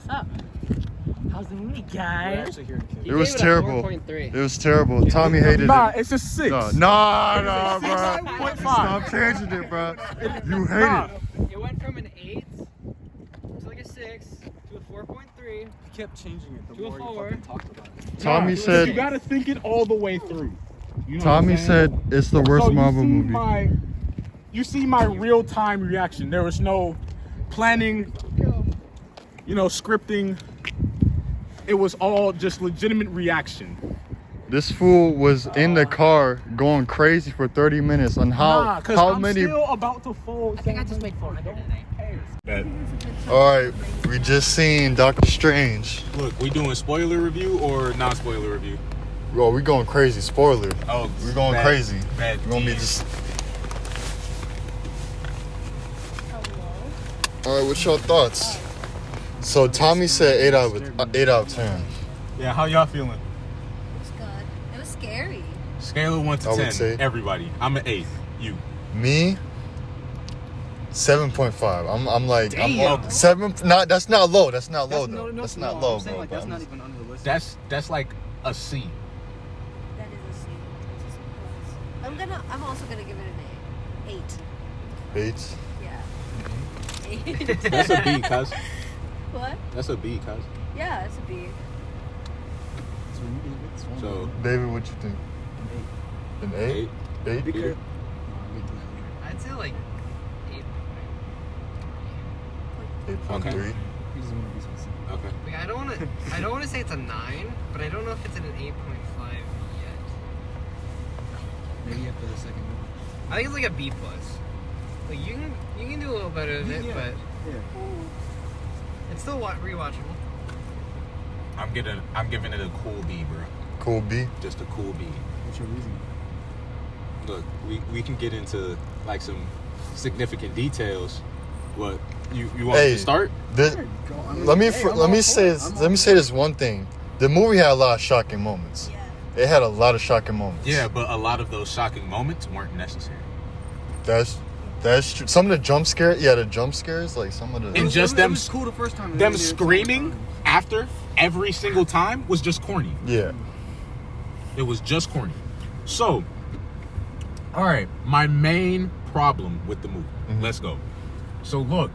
What's up? How's the movie, guys? It was terrible. It was terrible. Tommy hated it. Nah, it's a 6. Nah, bro. 6.5. Stop changing it, bro. You hate it. It went from an 8 to like a 6 to a 4.3. You kept changing it the To a more you 4. fucking talked about it. Tommy You said. gotta think it all the way through. You know Tommy what I'm saying? said it's the worst So Marvel movie. You see my real-time reaction. There was no planning, scripting. It was all just legitimate reaction. This fool was in the car going crazy for 30 minutes on how I'm many. still about to fold. I think I just made 400 today. All right, we just seen Doctor Strange. Look, we doing spoiler review or non-spoiler review? Bro, we going crazy. Spoiler. Oh, We're going crazy. Bad. We're gonna be just. All right, what's your thoughts? So Tommy said 8 out of 10. Yeah, how y'all feeling? It was good. It was scary. Scale of 1 to I would 10. say- Everybody. I'm an 8. You. Me, 7.5. I'm like Damn. I'm 7. Not that's not low. That's not low though. No, That's not low, I'm saying, bro. like, that's not even on the list. That's like a C. That is a C. It's a C+. I'm also gonna give it an 8. 8. Yeah. That's a B, cuz. What? That's a B, cuz. Yeah, it's a B. So, David, what you think? An 8. 8. Peter? I'd say like 8. 8.3. He doesn't want to be specific. Okay. Like, I don't want to say it's a 9, but I don't know if it's an 8.5 yet. Maybe after the second movie. I think it's like a B plus. Like you can do a little better than it, but it's still rewatchable. I'm giving it a cool B, bro. Cool B. Just a cool B. What's your reason? Look, we can get into like some significant details. What you want Hey, to start? Let me say this one thing. The movie had a lot of shocking moments. Yeah. It had a lot of shocking moments. Yeah, but a lot of those shocking moments weren't necessary. That's true. Some of the jump scares, the jump scares, like some of the. And just It them, was cool the first time. them screaming after every single time was just corny. Yeah. It was just corny. So, all right, my main problem with the movie. Let's go. So look,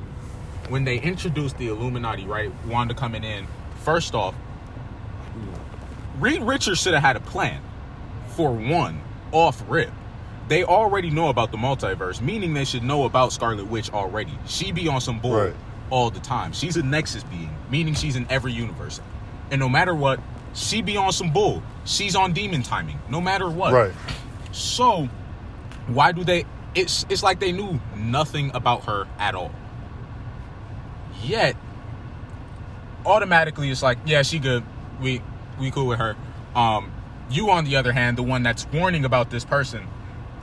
when they introduced the Illuminati, right, Wanda coming in, first off, Reed Richards should have had a plan. For one, off rip. They already know about the multiverse, meaning they should know about Scarlet Witch already. She be on some bull Right. all the time. She's a Nexus being, meaning she's in every universe. And no matter what, she be on some bull. She's on demon timing, no matter what. Right. So, why do they... It's like they knew nothing about her at all. Yet, automatically it's like, yeah, she good. We cool with her. You, on the other hand, the one that's warning about this person,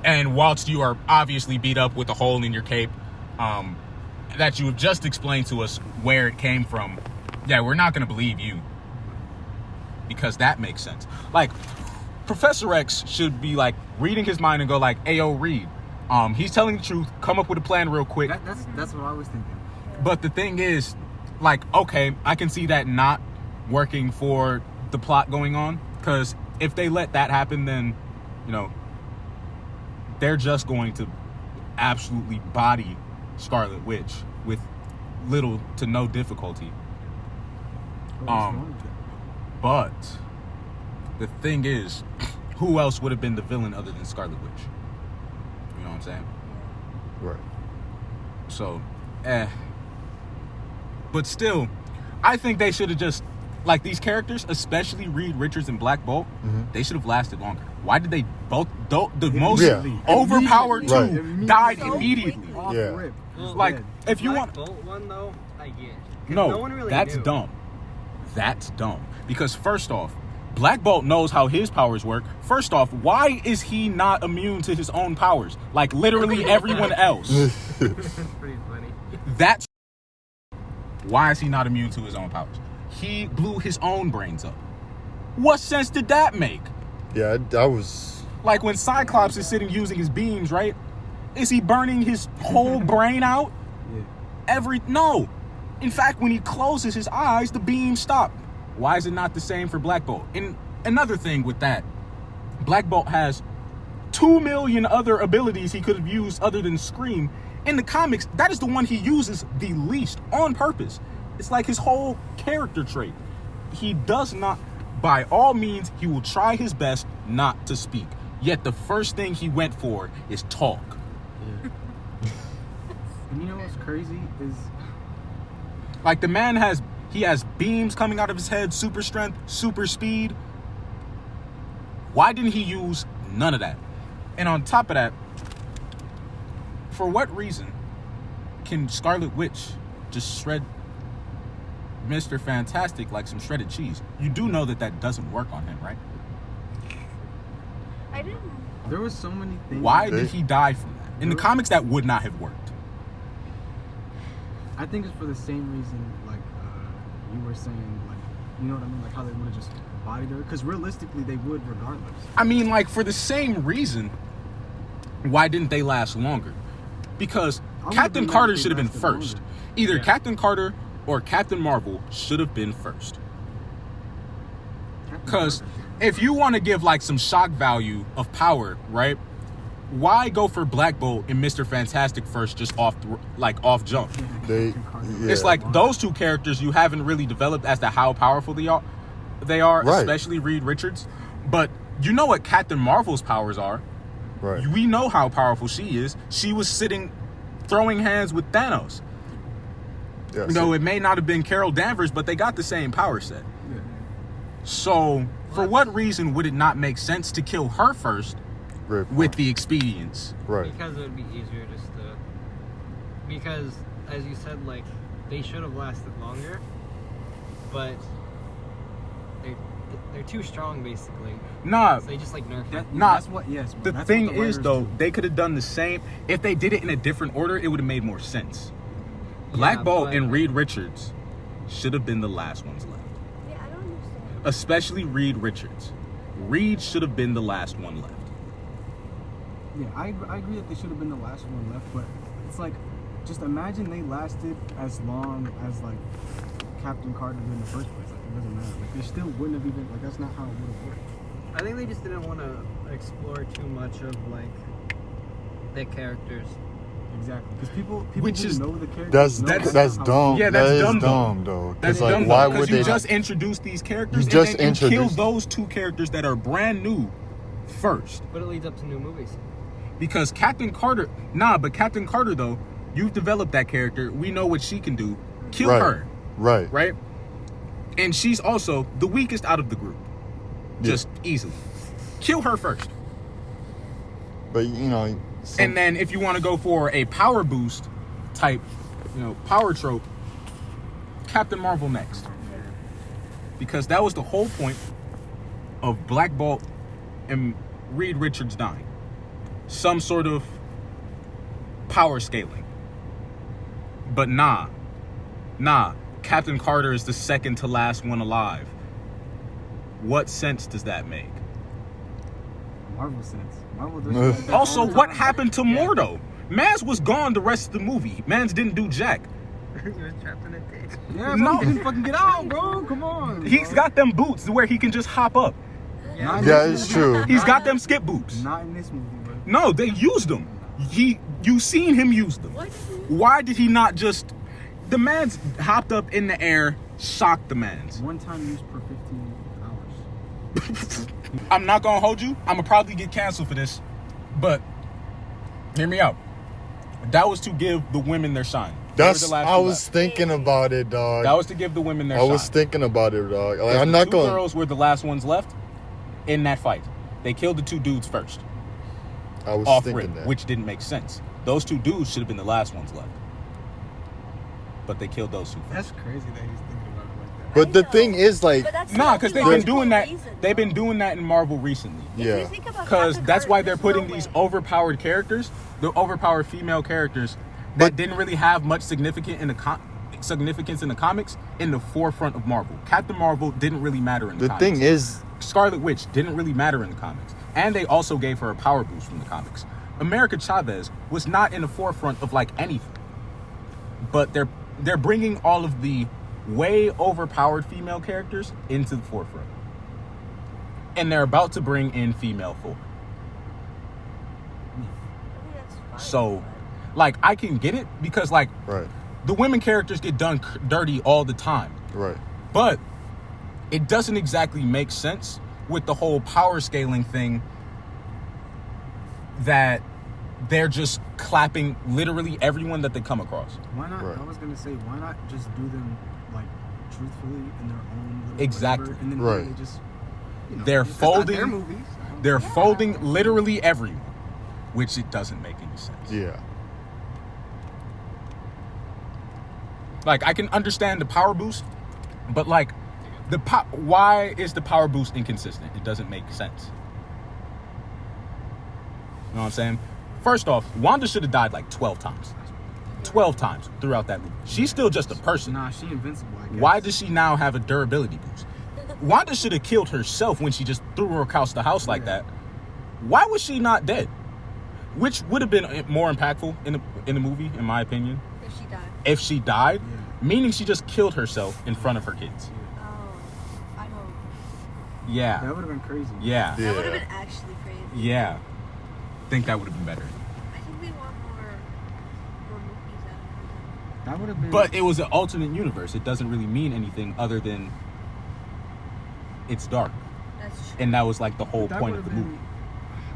and whilst you are obviously beat up with a hole in your cape, that you have just explained to us where it came from, yeah, we're not going to believe you. Because that makes sense. Like, Professor X should be, like, reading his mind and go, like, Ayo, Reed. He's telling the truth. Come up with a plan real quick. That's what I was thinking. But the thing is, like, okay, I can see that not working for the plot going on. Because if they let that happen, then, they're just going to absolutely body Scarlet Witch with little to no difficulty. But the thing is, who else would have been the villain other than Scarlet Witch? You know what I'm saying? Right. So, But still, I think they should have just, like, these characters, especially Reed Richards and Black Bolt, they should have lasted longer. Why did they both, the most overpowered two Right. died So immediately? Off Yeah. rip. Like, if you want... Bolt one though, I get. 'Cause No, no one really that's knew. dumb. That's dumb. Because first off, Black Bolt knows how his powers work. First off, why is he not immune to his own powers? Like literally everyone else. Pretty funny. That's why is he not immune to his own powers? He blew his own brains up. What sense did that make? Yeah, that was. Like when Cyclops is sitting using his beams, right? Is he burning his whole brain out? Yeah. No. In fact, when he closes his eyes, the beams stop. Why is it not the same for Black Bolt? And another thing with that, Black Bolt has 2 million other abilities he could have used other than Scream. In the comics, that is the one he uses the least on purpose. It's like his whole character trait. He does not, by all means, he will try his best not to speak. Yet the first thing he went for is talk. Yeah. And you know what's crazy is, Like, the man has beams coming out of his head, super strength, super speed. Why didn't he use none of that? And on top of that, for what reason can Scarlet Witch just shred Mr. Fantastic like some shredded cheese? You do know that doesn't work on him, right? I didn't. there was so many things. Why did he die from that? In the comics, that would not have worked. I think it's for the same reason, like you were saying, like, you know what I mean, like how they would have just bodied her, because realistically they would regardless. I mean, like, for the same reason, why didn't they last longer? Because I Captain would've Carter been should have been lasted first. longer. Either Yeah. Captain Carter or Captain Marvel should have been first. Because if you want to give like some shock value of power, right? Why go for Black Bolt and Mr. Fantastic first, just off jump? They, yeah. It's like those two characters you haven't really developed as to how powerful they are. Right. Especially Reed Richards. But you know what Captain Marvel's powers are. Right. We know how powerful she is. She was sitting, throwing hands with Thanos. Yeah, You know, it may not have been Carol Danvers, but they got the same power set. Yeah. So, for what reason would it not make sense to kill her first Great with point. the expedience? Right. Because it would be easier just to. Because, as you said, like, they should have lasted longer, but they're too strong, basically. Nah, So they just, like, nerf them. Nah, That's what. Yes. the that's thing what the is, writers though, do. they could have done the same. If they did it in a different order, it would have made more sense. Black Bolt but- and Reed Richards should have been the last ones left. Yeah, I don't understand. Especially Reed Richards. Reed should have been the last one left. Yeah, I agree that they should have been the last one left, but it's like, just imagine they lasted as long as like Captain Carter did in the first place. Like, it doesn't matter. Like, they still wouldn't have even, like, that's not how it would have worked. I think they just didn't want to explore too much of, like, their characters. Exactly, because people Which who is- know the characters. That's know how- dumb. Yeah, that's That is dumb, though. dumb, though. That's Because like, dumb, why though, would because they? you just introduced these characters You just and then you kill introduced- those two characters that are brand new first. But it leads up to new movies. Because Captain Carter, but Captain Carter, though, you've developed that character. We know what she can do. Kill Right. her, Right. right? And she's also the weakest out of the group. Just easily. Kill her first. But you know. And then if you want to go for a power boost type, power trope, Captain Marvel next. Because that was the whole point of Black Bolt and Reed Richards dying. Some sort of power scaling. But nah. Captain Carter is the second to last one alive. What sense does that make? Marvel sense. Marvel does shit like that Also, all the what time. happened to Mordo? Mans was gone the rest of the movie. Mans didn't do jack. He was trapped in a ditch. Yeah, No. no, he didn't fucking get out, bro. Come on. He's got them boots where he can just hop up. Not in Yeah, this it's movie. true. He's got them skip boots. Not in this movie, bro. No, they used them. You seen him use them. Why did he not just? The man's hopped up in the air, shocked the man's. One time use per 15 hours. I'm not gonna hold you. I'm gonna probably get canceled for this, but hear me out. That was to give the women their shine. They were That's. the last I two was left. thinking about it, dog. That was to give the women their I shine. was thinking about it, dog. Like, Because I'm the not two going. girls were the last ones left in that fight. They killed the two dudes first, I was off thinking rip, that. which didn't make sense. Those two dudes should have been the last ones left, but they killed those two first. That's crazy that he's thinking about it like that. But the thing is, like, But that's Nah, not because the they've been logical doing that. reason, They've been though. doing that in Marvel recently. If you yeah. think about Because Captain that's why Carter, they're there's putting no these way. overpowered characters, the overpowered female characters that But- didn't really have much significance in the comics in the forefront of Marvel. Captain Marvel didn't really matter in the The comics. thing is, Scarlet Witch didn't really matter in the comics. And they also gave her a power boost from the comics. America Chavez was not in the forefront of like anything. But they're they're bringing all of the way overpowered female characters into the forefront. And they're about to bring in female Thor. I mean, that's fine, So, like, I can get it because, like, Right. the women characters get done dirty all the time. Right. But it doesn't exactly make sense with the whole power scaling thing that they're just clapping literally everyone that they come across. Why not? Right. I was gonna say, why not just do them like truthfully in their own little Exactly. whatever, and then Right. really just They're it's not their folding- movies. They're folding literally everyone, which it doesn't make any sense. Yeah. Like, I can understand the power boost, but like why is the power boost inconsistent? It doesn't make sense. You know what I'm saying? First off, Wanda should have died like 12 times. 12 times throughout that movie. She's still just a person. Nah, she invincible. I guess. Why does she now have a durability boost? Wanda should have killed herself when she just threw her across the house like that. Why was she not dead? Which would have been more impactful in the movie, in my opinion. if she died. If she died, meaning she just killed herself in front of her kids. Oh, I don't. Yeah. That would have been crazy. Yeah. That would have Yeah. been actually crazy. Yeah. Think that would have been better. I think we want more movies out of That would have been. But it was an alternate universe. It doesn't really mean anything other than it's dark. them. That's true. And that was like the whole that point would of the have movie. been.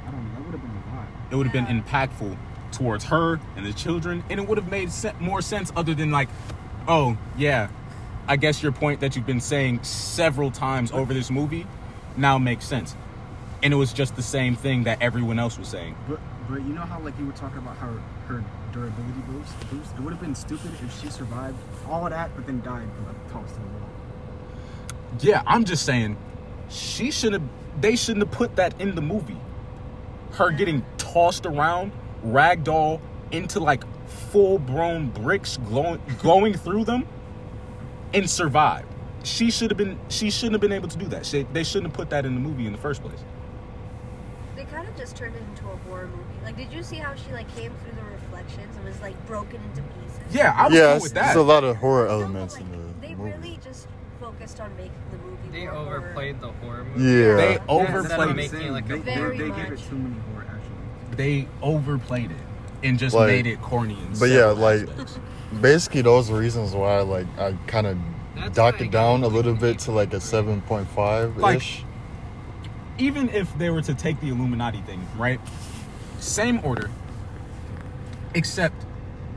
I don't know. That would have been a lot. It would have Yeah. been impactful towards her and the children, and it would have made more sense other than like, oh, yeah, I guess your point that you've been saying several times over this movie now makes sense. And it was just the same thing that everyone else was saying. But you know how like you were talking about her durability boost? It would have been stupid if she survived all of that, but then died and like tossed to the wall. Yeah, I'm just saying, they shouldn't have put that in the movie. Her getting tossed around, ragdoll into like full-blown bricks going through them, and survived. She shouldn't have been able to do that. They shouldn't have put that in the movie in the first place. They kind of just turned it into a horror movie. Like, did you see how she like came through the reflections and was like broken into pieces? Yeah, I was Yeah, cool with there's that. a lot of horror No, but, elements like, in the they movie. really just focused on making the movie They more horror. overplayed the horror movie. Yeah. They That's what overplayed I'm it. making saying. like a Very they gave it much. too many horror actually. They overplayed it and just Like, made it corny. In But yeah, several like aspects. basically those are reasons why like I kind of That's docked why I it down a gave it little like bit to like a 7.5 Like, ish. even if they were to take the Illuminati thing, right? Same order, except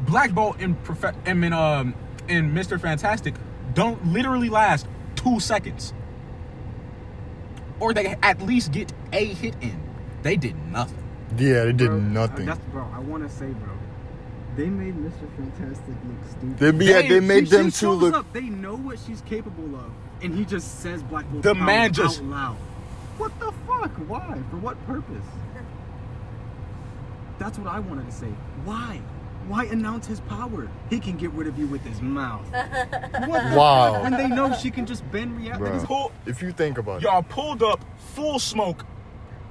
Black Bolt and Mr. Fantastic don't literally last 2 seconds. Or they at least get a hit in. They did nothing. Yeah, they did Bro, nothing. That's, bro, I want to say, bro, they made Mr. Fantastic look stupid. They made them she two shows look. up, they know what she's capable of, and he just says Black Bolt The powers man just- out loud. What the fuck? Why? For what purpose? That's what I wanted to say. Why? Why announce his power? He can get rid of you with his mouth. What the Wow. fuck? When they know she can just bend reality. Bro. If you think about it, Y'all pulled up full smoke,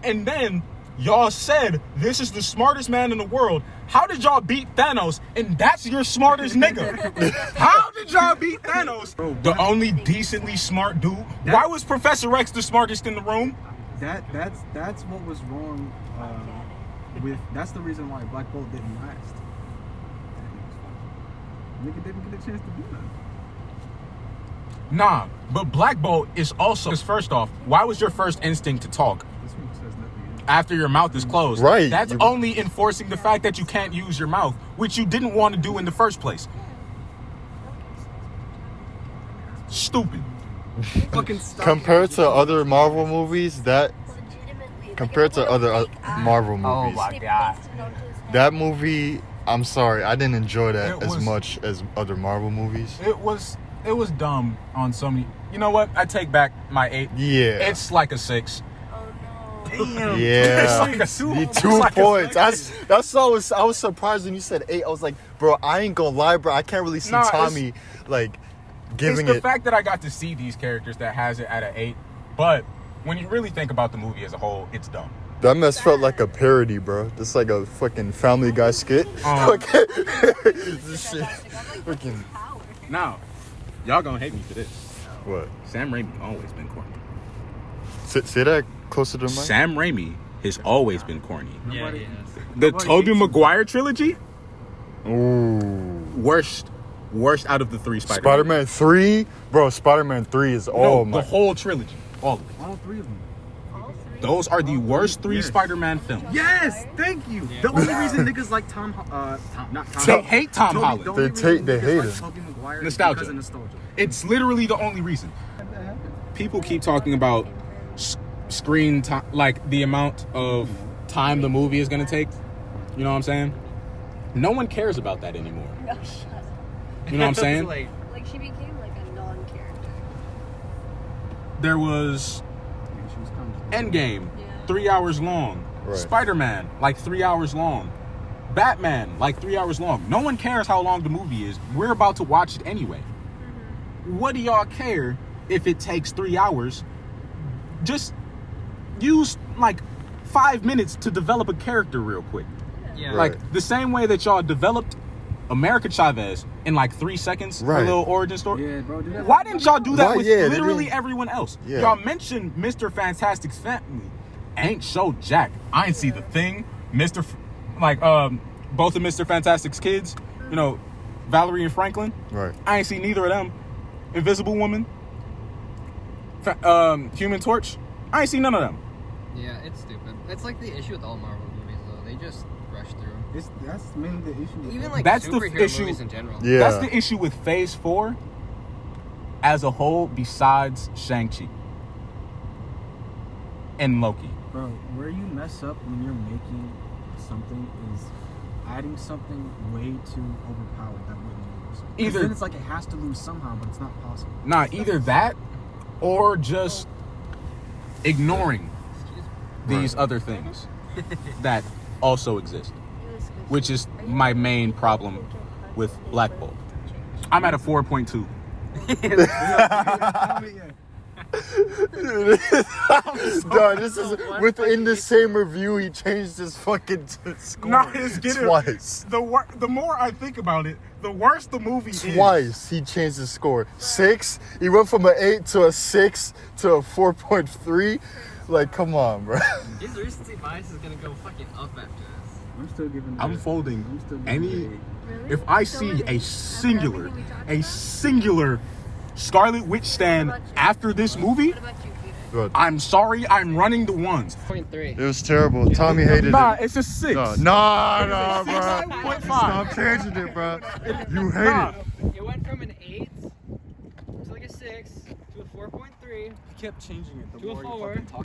and then y'all said this is the smartest man in the world. How did y'all beat Thanos? And that's your smartest nigga. How did y'all beat Thanos? Bro, The only decently smart dude. Why was Professor X the smartest in the room? That's what was wrong with. That's the reason why Black Bolt didn't last. Nigga didn't get a chance to do that. Nah, but Black Bolt is also. Because first off, why was your first instinct to talk This one says nothing. after your mouth is closed? Right. That's You- only enforcing the fact that you can't use your mouth, which you didn't want to do in the first place. Stupid. Fucking stop. compared to other Marvel movies, that Legitimately, like, compared if to it were other fake eye, Marvel Oh movies, my they God. pasted it onto his head. that movie, I'm sorry, I didn't enjoy that It as was- much as other Marvel movies. It was dumb on so many. You know what? I take back my 8. Yeah. It's like a 6. Oh no. Damn. Yeah. It's like a The 2. 2 It's like a points. 6. That's I was surprised when you said 8. I was like, bro, I ain't gonna lie, bro. I can't really see Nah, it's- Tommy like giving It's the it. fact that I got to see these characters that has it at an 8. But when you really think about the movie as a whole, it's dumb. That mess felt like a parody, bro. Just like a fucking Family Guy skit. Uh-huh. Fucking- this shit. Fantastic. I'm like, what's Fucking- his power? Now, y'all gonna hate me for this. What? Sam Raimi always been corny. Say that closer to the mic. Sam Raimi has always been corny. Yeah, Nobody- he is. The Nobody Tobey hates him. Maguire trilogy, Ooh. worst out of the 3 Spider-Man. Spider-Man 3? Bro, Spider-Man 3 is No, my... the whole trilogy, all of it. All three of them. All three. Those are the worst 3 Yes. Spider-Man films. Yes, thank you. Yeah. The only reason niggas like not Tom. They hate Tom Toby- Holland. the only They reason hate niggas like him. Tobey Maguire is Nostalgia. because of nostalgia. It's literally the only reason. People keep talking about screen time, like the amount of time the movie is gonna take. You know what I'm saying? No one cares about that anymore. No, shut up. You know what I'm saying? It's like, Like she became like a non-character. There was Yeah, she was kind of Endgame, Yeah. 3 hours long. Right. Spider-Man, like 3 hours long. Batman, like 3 hours long. No one cares how long the movie is. We're about to watch it anyway. What do y'all care if it takes 3 hours? Just use like 5 minutes to develop a character real quick. yeah. Right. Like the same way that y'all developed America Chavez in like 3 seconds, Right. a little origin story. Yeah, bro. Do that. Why didn't y'all do that Why? with Yeah, they literally didn't. everyone else? Yeah. Y'all mentioned Mr. Fantastic's family. Ain't show Jack. I ain't see the thing. Both of Mr. Fantastic's kids, you know, Valerie and Franklin. Right. I ain't see neither of them. Invisible Woman, Human Torch. I ain't see none of them. Yeah, it's stupid. It's like the issue with all Marvel movies, though. They just rush through. That's mainly the issue. Even like That's the superhero issue- movies in general. Yeah. That's the issue with Phase 4 as a whole, besides Shang-Chi and Loki. Bro, where you mess up when you're making something is adding something way too overpowered that wouldn't lose. 'Cause Either- then it's like it has to lose somehow, but it's not possible. Nah, either that or just ignoring these other things that also exist, which is my main problem with Black Bolt. I'm at a 4.2. Dog, this is within the same review. He changed his fucking score Nah, it's getting twice. The more I think about it, the worse the movie is. Twice he changed his score. 6. He went from an 8 to a 6 to a 4.3. Like, come on, bro. His recency bias is gonna go fucking up after this. I'm still giving. I'm it- folding I'm still giving any. it Really? If I So see what a is- singular, after everything we talked a about? singular Scarlet Witch stand What about you? after this movie, What about you, Peter? Good. I'm sorry, I'm running the ones. 0.3. It was terrible. Tommy hated Nah, it. it's a 6. Nah, bro. 6.5. Stop changing it, bro. You hate Nah. it. It went from an 8 to like a 6 to a 4.3 He kept changing it the to a more you 4 fucking talked